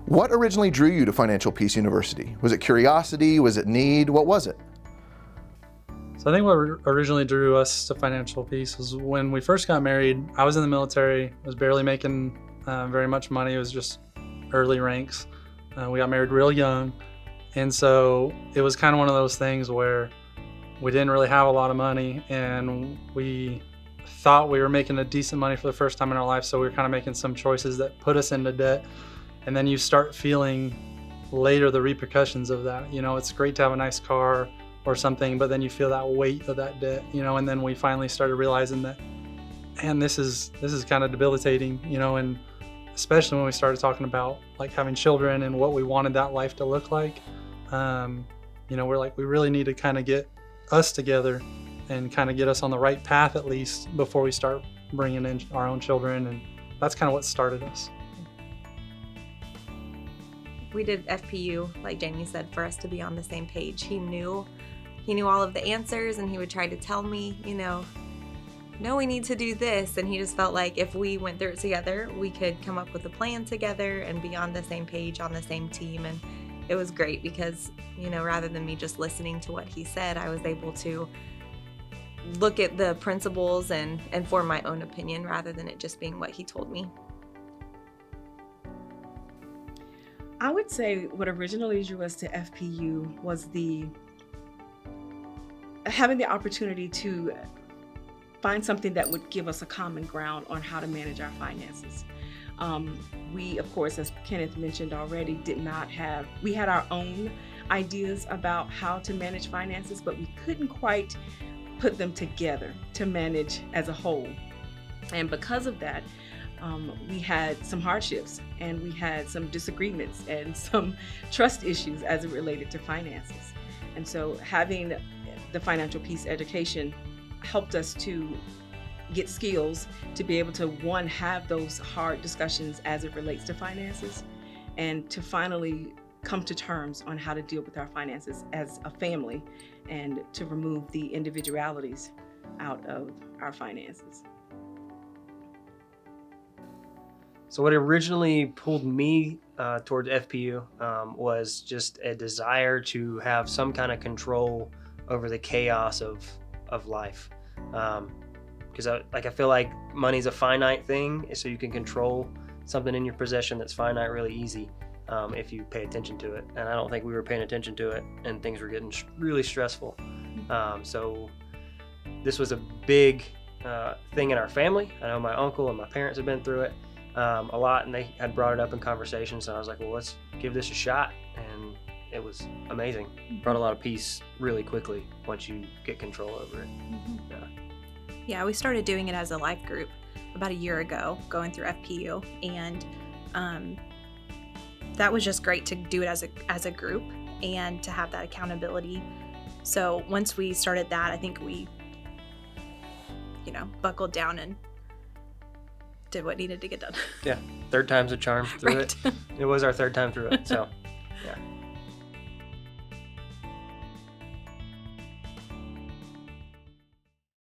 What originally drew you to Financial Peace University? Was it curiosity? Was it need? What was it? So I think what originally drew us to Financial Peace was when we first got married. I was in the military, was barely making very much money. It was just early ranks. We got married real young. And so it was kind of one of those things where we didn't really have a lot of money, and we thought we were making a decent money for the first time in our life. So we were kind of making some choices that put us into debt. And then you start feeling later the repercussions of that. You know, it's great to have a nice car or something, but then you feel that weight of that debt, you know. And then we finally started realizing that, and this is kind of debilitating, you know. And especially when we started talking about like having children and what we wanted that life to look like, you know, we're like, we really need to kind of get us together and kind of get us on the right path at least before we start bringing in our own children. And that's kind of what started us. We did FPU, like Jamie said, for us to be on the same page. He knew all of the answers, and he would try to tell me, you know, no, we need to do this. And he just felt like if we went through it together, we could come up with a plan together and be on the same page, on the same team. And it was great because, you know, rather than me just listening to what he said, I was able to look at the principles and form my own opinion rather than it just being what he told me. I would say what originally drew us to FPU was having the opportunity to find something that would give us a common ground on how to manage our finances. We, of course, as Kenneth mentioned already, we had our own ideas about how to manage finances, but we couldn't quite put them together to manage as a whole. And because of that, we had some hardships, and we had some disagreements and some trust issues as it related to finances. And so having the Financial Peace education helped us to get skills to be able to, one, have those hard discussions as it relates to finances, and to finally come to terms on how to deal with our finances as a family, and to remove the individualities out of our finances. So what originally pulled me towards FPU was just a desire to have some kind of control over the chaos of life. Because I feel like money's a finite thing, so you can control something in your possession that's finite really easy if you pay attention to it. And I don't think we were paying attention to it, and things were getting really stressful. So this was a big thing in our family. I know my uncle and my parents have been through it a lot, and they had brought it up in conversations, and I was like, well, let's give this a shot. And it was amazing. Brought a lot of peace really quickly once you get control over it. Yeah, we started doing it as a life group about a year ago, going through FPU, and that was just great to do it as a group and to have that accountability. So once we started that, I think we, you know, buckled down and did what needed to get done. Yeah, third time's a charm through Right. it. It was our third time through it, so yeah.